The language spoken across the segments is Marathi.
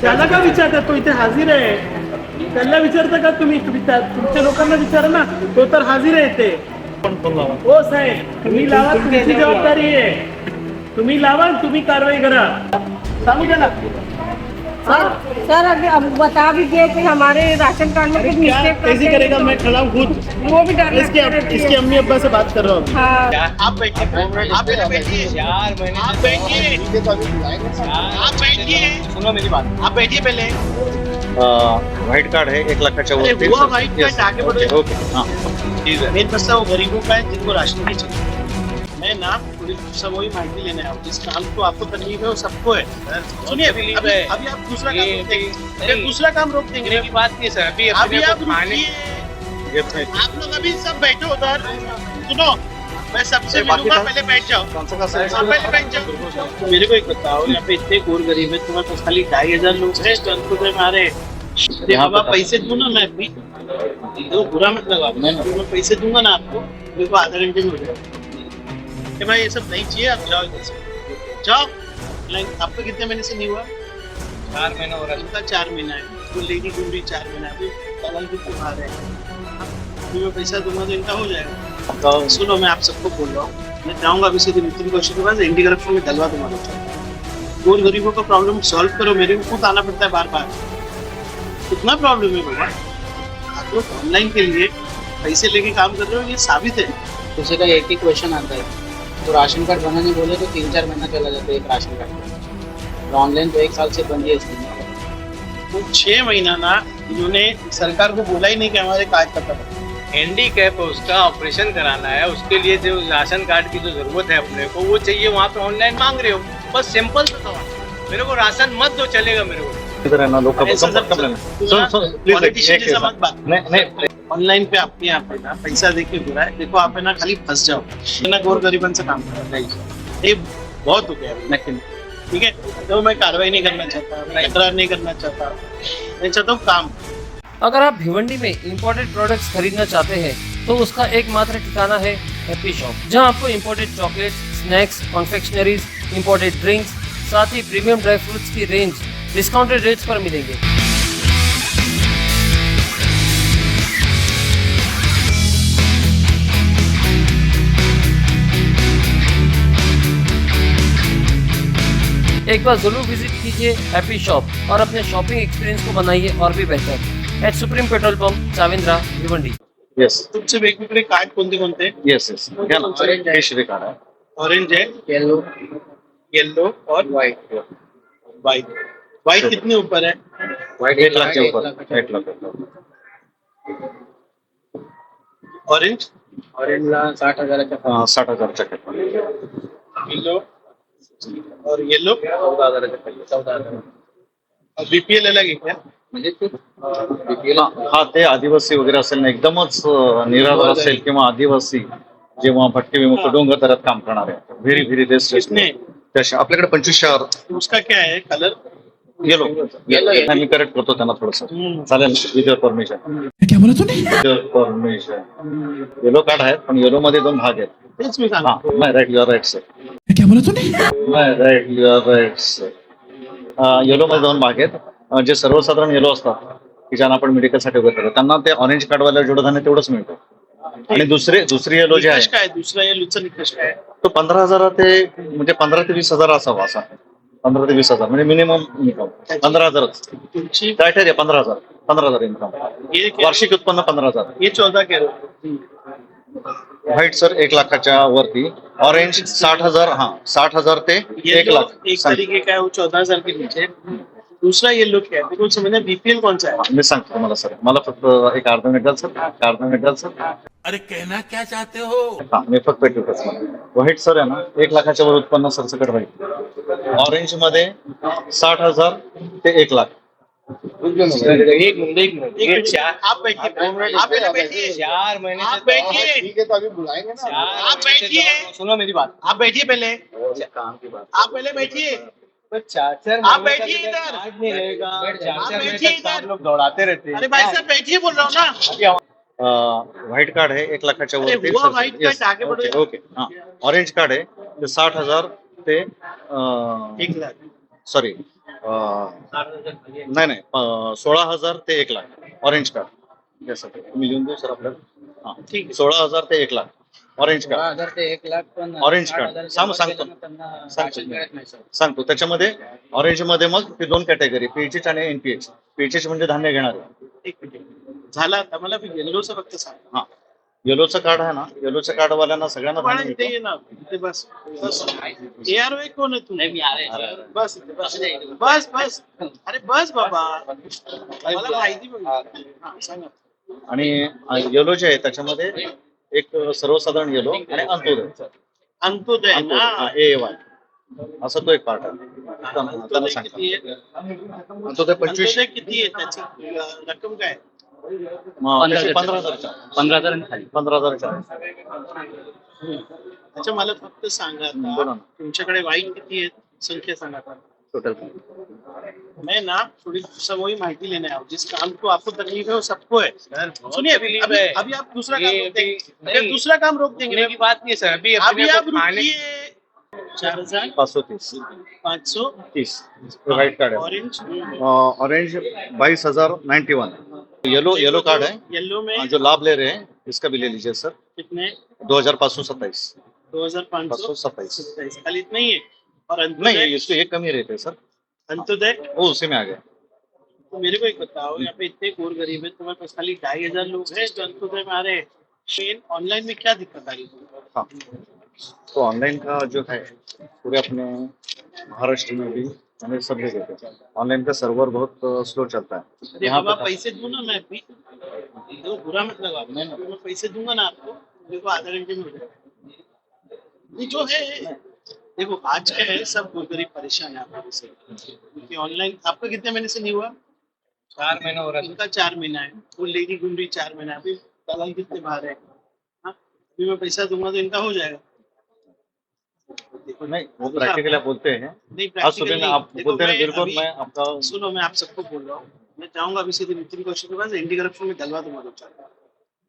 त्याला का विचारता? तो इथे हाजीर आहे. त्याला विचारता का तुम्ही? तुमच्या लोकांना विचारा ना. तो तर हाजीर आहे इथे. हो साहेब, तुम्ही लावा, तुमची जबाबदारी आहे. तुम्ही लावा, तुम्ही कारवाई करा. सांगू त्याला. सर अभी अब बता दीजिए कि हमारे राशन कार्ड में कुछ मिस्टेक कैसे करेगा? मैं खड़ा हूँ खुद. वो भी डर इसके अम्मी अब्बा से बात कर रहा हूँ. हाँ आप बैठिए. आप पहले बैठिए. 4 महीने आप बैठिए. आप बैठिए. सुनो मेरी बात. आप बैठिए पहले. व्हाइट कार्ड है 1 लाखाच्या अरे वरती. वो व्हाइट कार्ड आगे बढ़ो. ओके हाँ ठीक है. मेन मसला वो गरीबों का है जिनको राशन नहीं चाहिए. मैं ना थोड़ी सब वही माहिती लेने आया हूँ. जिस काम को आपको तकलीफ है वो सबको है. सुनिए अभी आप दूसरा काम रोक देंगे. दूसरा काम रोक देंगे की बात नहीं सर. अभी अभी आप रुकिए. आप लोग अभी सब बैठो उधर. सुनो, मैं सबसे मिलूंगा. पहले बैठ जाओ. पहले बैठ जाओ. मेरे को एक बताओ, यहाँ पे इतने गोर गरीब है, तुम्हारे पास खाली 2,500 लोग हैं मारे. यहाँ पर पैसे दूं ना मैं अभी. तो बुरा मत लगा. मैं पैसे दूंगा ना आपको. मेरे को आधा घंटे में हो जाएगा. भाई ये सब नहीं चाहिए. आप जाओ इधर से. जाओ. आपका कितने महीने से नहीं हुआ? 4 महीना हो रहा है. इनका 4 महीना है. तो लेडी डूबरी 4 महीना अभी कल भी तुम्हारा है. अभी मैं पैसा दूंगा तो इनका हो जाएगा. तो सुनो, मैं आप सबको बोल रहा हूँ, मैं जाऊंगा अभी सीधे नितिन कौशिक के पास. एंटी करप्शन में डलवा दूंगा. गोर गरीबों का प्रॉब्लम सॉल्व करो. मेरे को खुद आना पड़ता है बार बार. कितना प्रॉब्लम है बाबा. आप लोग ऑनलाइन के लिए पैसे लेके काम कर रहे हो, ये साबित है. किसी का एक ही क्वेश्चन आता है, तो राशन कार्ड बनाने बोले तो 3-4 महीना चला जाता है एक राशन कार्ड. ऑनलाइन तो 1 साल से बंद है इसमें. वो 6 महीना ना इन्होंने सरकार को बोला ही नहीं कि हमारे कार्ड खत्म है. हैंडीकैप है, उसका ऑपरेशन कराना है. उसके लिए जो राशन कार्ड की जो जरूरत है अपने को वो चाहिए. वहाँ पे ऑनलाइन मांग रहे हो. बस सिंपल सा सवाल. मेरे को राशन मत दो, चलेगा मेरे को. ऐसा सब पॉलिटिशियन जैसा मत बात. ऑनलाइन पे आपके यहाँ पे ना पैसा देके बुरा है. देखो आप है ना खाली फंस जाओ. है ना गोर गरीबांचं काम करा. ये बहुत हो गया लेकिन. ठीक है, तो मैं कार्रवाई नहीं करना चाहता, मैं इकरार नहीं करना चाहता. मैं चाहता हूँ काम. अगर आप भिवंडी में इंपोर्टेड प्रोडक्ट्स खरीदना चाहते हैं तो उसका एकमात्र ठिकाना है हैप्पी शॉप, जहां आपको imported chocolates, snacks, confectioneries, imported drinks, साथ ही प्रीमियम ड्राई फ्रूट्स की रेंज डिस्काउंटेड रेट्स पर मिलेंगे. एक बार जरूर विजिट कीजिए हैप्पी शॉप और अपने शॉपिंग एक्सपीरियंस को बनाइए और भी बेहतर. एट सुप्रीम पेट्रोल पंप, चाविंद्रा, भिवंडी. येस तुमचे वेगवेगळे कार्ड कोणते कोणते? येस येस घ्या ना. केशरी कार्ड आहे. ऑरेंज है, येलो और व्हाइट. व्हाइट कितने ऊपर है? व्हाइट 1 लाख के ऊपर. 1 लाख. ऑरेंज ऑरेंजला 60,000च्या 60,000च्या खाली. येलो और येलो 14,000 और बीपीएल अलग है क्या? म्हणजे ते हा ते आदिवासी वगैरे असेल ना, एकदमच निराधार असेल किंवा आदिवासी जेव्हा भटके विमुक्त डोंगर दरात काम करणारे व्हेरी व्हेरी बेस्ट. कितने? त्याच्या आपल्याकडे 25,000. उसका क्या है कलर? येलो. मी करेक्ट करतो त्यांना थोडस. चालेल with your permission. Yellow card आहेत पण येलो मध्ये 2 भाग आहेत. तेच मी हा सांगतो. नाही राईट युअर राईट सर. नाही right your right sir. Yellow मध्ये 2 भाग आहेत. जे सर्वसाधारण येलो असतात की ज्यांना आपण मेडिकलसाठी वगैरे करतो त्यांना ते ऑरेंज कार्डवाल्या जेवढं धान्य तेवढंच मिळतं. आणि दुसरी येलो जे निकष आहे काय? दुसरा येलोचा निकष काय? तो 15,000 ते म्हणजे 15 ते 20,000 असावा. असा 15 ते 20,000 म्हणजे मिनिमम इन्कम 15,000च. तुमची क्रायटेरिया 15,000 इन्कम. ये क्या? वार्षिक उत्पन्न 15,000. ये 14 कह रहे हो. व्हाईट सर 1 लाखाच्या वरती. ऑरेंज 60,000. हा 60,000 ते 1 लाख. एक तरीके का है वो 14,000 के नीचे. दूसरा येलो क्या है? देखो समझना बीपीएल कौन सा है? मी सांगतो तुम्हाला सर. मला फक्त एक अर्धा मिनिट द्याल सर. अरे कहना क्या चाहते हो? हा मी फक्त एकच व्हाईट सर आहे ना 1 लाखाच्या वर उत्पन्न सरसकट व्हाईट. ऑरेंज मध्ये 60,000 ते 1 लाख. एक मिनट एक चार. आप बैठिए. आप पहले बैठिए. 4 महीने आप बैठिए. ठीक है तो अभी बुलाएंगे ना. आप बैठिए. सुनो मेरी बात. आप बैठिए पहले. काम की बात. आप पहले बैठिए. 4 आप बैठिए इधर. नहीं रहेगा. आप बैठिए इधर. लोग दौड़ाते रहते अरे भाई साहब बैठिए बोल रहा हूँ ना. व्हाईट कार्ड आहे 1 लाखाच्या अरे वरती. वो व्हाईट कार्ड आगे बढ़ो. ओके. हा ऑरेंज कार्ड आहे ते 60,000 ते 1 लाख. सॉरी नाही नाही 16,000 ते 1,00,000 ऑरेंज कार्ड यासाठी तुम्ही लिहून देऊ सर आपल्याला. हा ठीक आहे. 16,000 ते 1,00,000 ऑरेंज कार्ड. 16,000 ते 1,00,000 पण Orange card. 60,000 सांगतो. त्यांना सांगतो. राशन मिळत नाही सर. सांगतो. त्याच्यामध्ये ऑरेंज मध्ये मग ते दोन कॅटेगरी, पीएचएच आणि एनपीएच. पीएचएच म्हणजे धान्य घेणारे. एक मिनिट झाला आता मला येल्लोचं फक्त सांग. हा येलोचं कार्ड आहे ना, येलोचं कार्ड वाल्यांना सगळ्यांना धान्य पण मिळतं. ते ये ना इथे बस ARO कोण आहे तू? बस इथे, बस बस बस अरे बस बाबा मला माहिती पाहिजे. हा, सांगा. आणि येलो जे आहे त्याच्यामध्ये एक सर्वसाधारण येलो आणि अंत्योदय. अंत्योदय ना AAY असा तो एक पार्ट आहे. त्यांना अंत्योदय सांगा. किती आहे? अंत्योदय 25 अंत्योदय किती आहे त्याची रक्कम काय? 15,000 15,000 अच्छा मला फक्त सांगा बोला आता, ना. तुमच्याकडे वाईट किती आहेत संख्या सांगा आता. टोटल. मैं ना थोड़ी समूही माहिती लेने आया हूँ. जिस काम को आपको तकलीफ है वो सबको है. सुनिए अभी आप दूसरा काम रोक देंगे. अगर दूसरा काम रोक देंगे बात नहीं सर. अभी आप रुकिए. 4,000 530 530 राइट कार्ड है. Orange orange 22,091. येलो कार्ड है. येलो में जो लाभ ले रहे हैं इसका भी ले लीजिए सर. कितने? 2,527. 2,527 खाली इतना ही है. और नहीं अंत्योदय इसको एक कमी रहते हैं सर. अंत्योदय वो उसी में आ गया. तो मेरे को एक बताओ, यहाँ पे इतने और गरीब है, तुम्हारे पास खाली 2,500 लोग हैं जो अंत्योदय में आ रहे हैं. ऑनलाइन में क्या दिक्कत आ रही है? हाँ तो ऑनलाइन का जो है पूरे अपने महाराष्ट्र में भी हमें सब जगह पे ऑनलाइन का सर्वर बहुत स्लो चलता है. अरे यहाँ बाबा पे पैसे दूं ना मैं भी, तो बुरा मत लगाओ. मैं पैसे दूंगा ना आपको, देखो आधा घंटे में हो जाएगा. ये जो है देखो आज क्या है, सब गरीब परेशान है आपको से, क्योंकि ऑनलाइन आपका कितने महीने से नहीं हुआ? 4 महीना हो रहा है. इनका 4 महीना है. वो लेडी घूम रही 4 महीना. अभी दलाल कितने बाहर है. हाँ अभी मैं पैसा दूंगा तो इनका हो जाएगा. नहीं वो प्रैक्टिकल आप बोलते हैं. नहीं आज सुबह practical में आप नहीं. देखो, बोलते हैं मैं बिल्कुल. अभी- मैं आपका सुनो मैं आप सबको बोल रहा हूँ. मैं जाऊंगा अभी सीधे नितिन कौशिक के पास, एंटी करप्शन में डलवा दूंगा 2-4.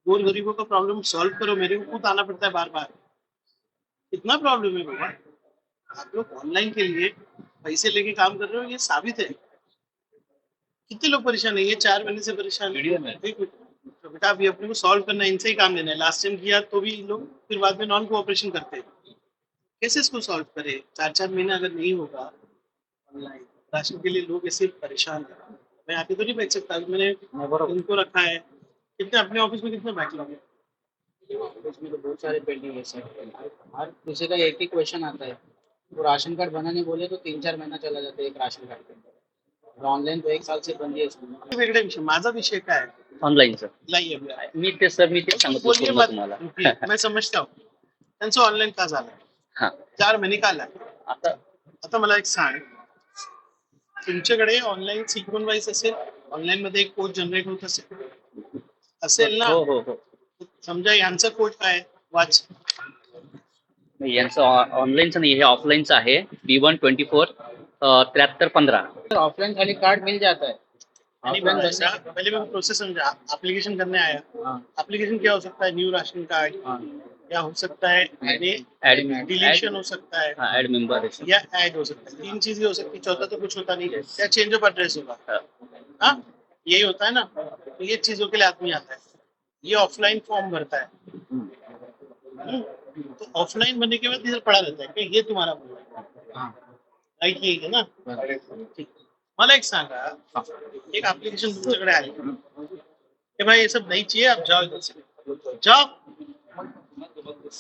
और गरीबों का प्रॉब्लम सॉल्व करो. मेरे को खुद आना पड़ता है बार बार. कितना प्रॉब्लम है बाबा. आप लोग ऑनलाइन के लिए पैसे लेके काम कर रहे हो, ये साबित है. कितने लोग परेशान है. ये 4 महीने से परेशान है. एक मिनट. तो बेटा अभी अपने को सॉल्व करना है, इनसे ही काम लेना है. लास्ट टाइम किया तो भी लोग फिर बाद में नॉन कोऑपरेशन करते हैं. कैसे इसको सॉल्व करे? 4-4 महीने अगर नहीं होगा ऑनलाइन राशन के लिए, लोग ऐसे परेशान है. मैं आके तो नहीं बैठ सकता. मैंने इनको रखा है. कितने अपने ऑफिस में कितने बैकलॉग है? ऑफिस में तो बहुत सारे पेंडिंग है सर. हर किसी का एक ही क्वेश्चन आता है. तो राशन कार्ड बनाने बोले तो 3-4 महीना चला जाता है एक राशन कार्ड पे. और ऑनलाइन तो 1 साल से बंद है इसमें. वेगळे विषय. माझा विषय काय आहे? Online sir. नाही आहे. मी ते सांगत बोलिए होतो मत. तुम्हाला. मैं समजता हूँ. त्यांचं ऑनलाईन का झालं? हा 4 महिने का आला? आता आता मला एक सांग, तुमच्याकडे ऑनलाईन सिक्वेन्स वाईज असेल, ऑनलाईन मध्ये एक कोड जनरेट होत असेल ना. हो हो हो. समजा यांचा कोड काय वाच. नाही, यांचं ऑनलाईनचं नाही, हे ऑफलाईनचं आहे. B124 7315. ऑफलाइन खाली कार्ड मिल जाता है. आणि ऑफलाइन बघा, पहले मैं प्रोसेस समझा. एप्लीकेशन करने आया. हाँ एप्लीकेशन क्या हो सकता है? न्यू राशन कार्ड, हाँ या हो सकता है डिलीशन हो सकता है, हा ऍड मेंबर. या ऐड हो सकता है. 3 चीजें हो सकती है. चौथा तो कुछ होता नहीं है. या चेंज ऑफ एड्रेस होगा. हाँ यही होता है ना. तो ये चीजों के लिए आदमी आता है. ये ऑफलाइन फॉर्म भरता है. तो ऑफलाइन बनने के बाद इधर पड़ा रहता है कि ये तुम्हारा बोल हाँ राईट यही है ना. ठीक. मला एक सांगा, एक एप्लीकेशन तुमच्याकडे आली कि भाई ये सब नहीं चाहिए, आप जाओ इधर से जाओ.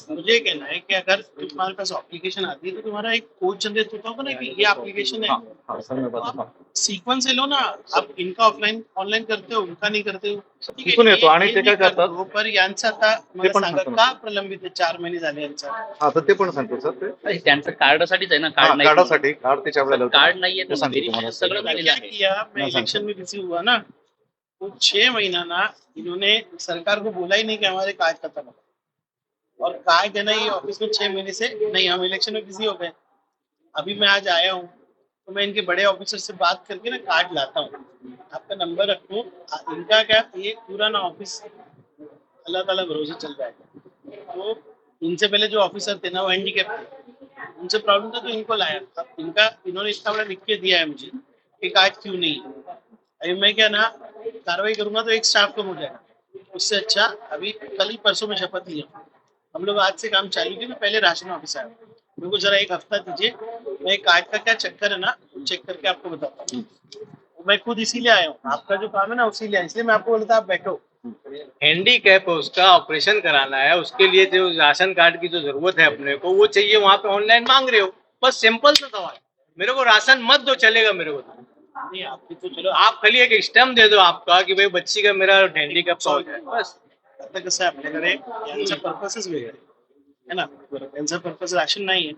मुझे ये कहना है कि अगर तुम्हारे पास एप्लीकेशन आती है तो तुम्हारा एक कोड जनरेट होता होगा ना कि ये एप्लीकेशन है. हाँ सर मैं बताता हूँ. सीक्वेंस लो ना. आप इनका ऑफलाइन ऑनलाइन करते हो, उनका नहीं करते हो. ठीक आहे, इथून येतो आणि हे ते काय मी करतो, करतात? पर यांचं आता मला पण सांगा सांगतो ना. का प्रलंबित आहे? 4 महिने झाले यांचा. हा तर ते पण सांगतो सर. ते त्यांचं कार्डासाठीच आहे ना. हा, कार्ड नाही. कार्डासाठी कार्ड त्याच्या वेळेला कार्ड नाहीये ते सांगतो तुम्हाला. व्हेरिफिकेशन सगळं मैंने झालेलं क्या आहे. किया, मैं मैं इलेक्शन में बिजी हुआ ना, तो 6 महीना ना इन्होंने सरकार को बोला ही नहीं कि हमारे कार्ड खत्म है. और कार्ड देना ये ऑफिस में 6 महीने से नहीं. हम इलेक्शन में बिजी हो गए. अभी मैं आज आया हूँ तो मैं इनके बड़े ऑफिसर से बात करके ना कार्ड लाता हूँ. आपका नंबर रखूँ. इनका क्या, ये पूरा ना ऑफिस अल्लाह ताला भरोसे चल रहा है. तो इनसे पहले जो ऑफिसर थे ना वो हैंडीकैप थे. उनसे प्रॉब्लम था तो इनको लाया. अब इनका इन्होंने इतना बड़ा लिख के दिया है मुझे. एक आज क्यों नहीं है? अभी मैं क्या ना कार्रवाई करूंगा तो एक स्टाफ कम हो जाएगा। उससे अच्छा अभी कल ही परसों में शपथ लिया, हम लोग आज से काम चालू किया। मैं पहले राशन ऑफिस आया, मेरे को जरा एक हफ्ता दीजिए, मैं कार्ड का क्या चक्कर है ना चेक करके आपको बताता हूँ। मैं खुद इसीलिए आया हूँ, आपका जो काम है ना उसीलिए आया, इसलिए मैं आपको बोलता आप बैठो। हैंडीकैप है उसका, ऑपरेशन कराना है, उसके लिए जो राशन कार्ड की जो जरूरत है अपने को वो चाहिए, वहाँ पे ऑनलाइन मांग रहे हो, बस सिंपल सा सवाल। मेरे को राशन मत दो चलेगा मेरे को, नहीं आपकी तो चलो आप खाली एक स्टैम्प दे दो आपका कि भाई बच्ची का मेरा हैंडीकैप का हो जाए बस। आता कसं आहे आपल्याकडे यांचा पर्पजच वेगळा आहे ना, यांचा पर्पज राशन नाही आहे,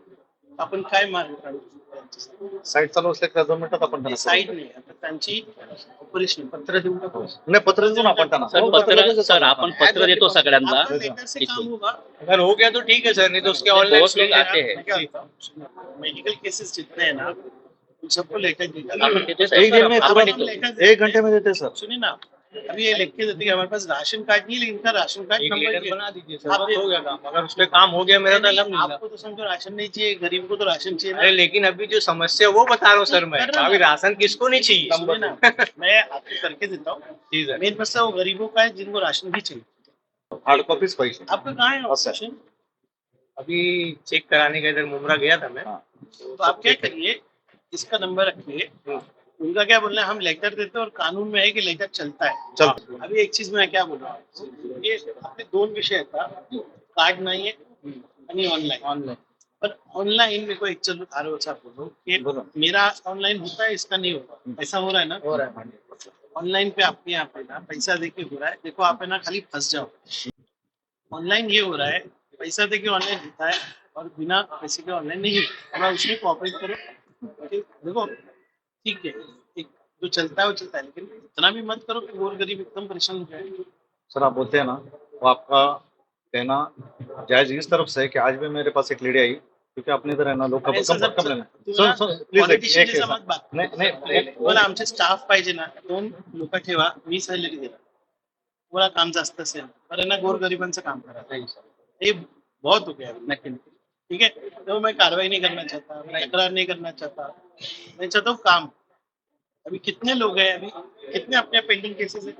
आपण काय मार्ग काढू? साईट चालू असल्या का 2 मिनिटात आपण त्यांना साईड नाही, आता त्यांची ऑपरेशन पत्र देऊन टाकू। नाही, पत्र देऊन आपण त्यांना सर पत्र, सर आपण पत्र देतो सगळ्यांना। आपका लेटर से काम होगा। अगर हो गया तो ठीक है सर, नहीं तो उसके ऑनलाइन बहुत लोग आते हैं। मेडिकल केसेस जितने हैं ना उन सबको लेटर आपण देतोय एक सर, दिन में आपण तुरंत देतो। 1 घंटे में देते सर। सुनिए ना, अभी ये लिख के देते कि हमारे पास राशन कार्ड नहीं है, लेकिन इनका राशन कार्ड एक नंबर लेटर ये- बना दीजिए सर, आप बस हो गया काम। अगर उस पर काम हो गया मेरा तो अलहमदुलिल्लाह। आपको तो समझो राशन नहीं चाहिए, गरीब को तो राशन चाहिए अरे ना। लेकिन अभी जो समस्या है वो बता रहा हूँ सर मैं, कर रहा हूँ। अभी राशन किसको नहीं चाहिए। सुनिए ना, मैं आपको करके देता हूँ। जी सर। मेन मसला वो गरीबों का है जिनको राशन भी चाहिए। हार्ड कॉपीज पाहिजे। आपका कहाँ है अच्छा। ऑपरेशन? अभी चेक कराने का इधर मुमरा गया था मैं। तो आप क्या करिए, इसका नंबर रखिए, उनका क्या बोलना है, हम लेटर देते हैं और कानून में है कि लेटर चलता है। चल अभी एक चीज मैं क्या बोल रहा हूँ, ये आपले 2 विषय येतात, कार्ड नाहीये आणि ऑनलाइन। पर ऑनलाइन मेरे को एक चलो आरोचा बोलो कि मेरा ऑनलाइन होता है, इसका नहीं होता, ऐसा हो रहा है ना? हो रहा है। ऑनलाइन पे आपके यहाँ पे ना पैसा देके हो रहा है, देखो आप है ना खाली फंस जाओ। ऑनलाइन ये हो रहा है, पैसा देके ऑनलाइन होता है और बिना पैसे के ऑनलाइन नहीं होता। थोड़ा उसमें कोऑपरेट करो। ठीक, देखो ठीक है, एक जो चलता है वो चलता है, लेकिन इतना भी मत करो कि गोर गरीब एकदम परेशान हो जाए। सर आप बोलते हैं ना, वो आपका कहना जायज इस तरफ से है कि आज भी मेरे पास एक लेडी आई, क्योंकि अपने इधर है ना लोग ऐसा कम जर कम लेना। तुम्हाला सुन प्लीज politician एक जैसा मत बात नहीं नहीं तुम्हाला आमचे स्टाफ पाहिजे ना, 2 लोक ठेवा, मी सॅलरी देणार, तुम्हाला काम जास्त असेल तर ना गोरगरिबांचं काम करा, ये बहुत हो गया। नक्की ठीक है, तो मैं कार्रवाई नहीं करना चाहता, मैं तकरार नहीं करना चाहता, मैं चाहता हूँ काम। अभी कितने लोग हैं, अभी कितने अपने पेंडिंग केसेस है?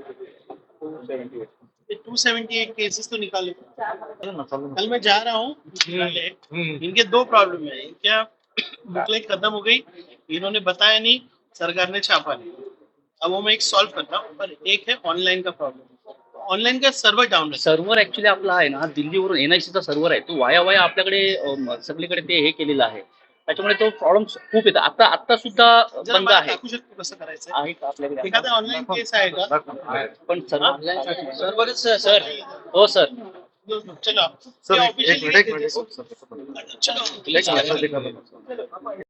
278 केसेस तो निकाले। कल मैं जा रहा हूँ, इनके 2 प्रॉब्लम है। क्या बुकलेट खत्म हो गई, इन्होंने बताया नहीं, सरकार ने छापा नहीं, अब वो मैं एक सॉल्व करता हूँ। पर एक है ऑनलाइन का प्रॉब्लम, ऑनलाइन का सर्वर डाउन है। सर्व्हर ऍक्च्युली आपला आहे ना, दिल्लीवरून एनआयसीचा सर्व्हर आहे, तो वाया वाया आपल्याकडे सगळीकडे ते हे केलेलं आहे, त्याच्यामुळे तो प्रॉब्लेम खूप येतो। आता सुद्धा जरा बंद मला आहे दाखवू शकतो कसं करायचं? आहे का आपल्याकडे? एखादा ऑनलाइन केस आहे का? पण सर्वरच सर, हो सर, चलो सर ये एक officially मिनट देते. सर चलो एक मिनट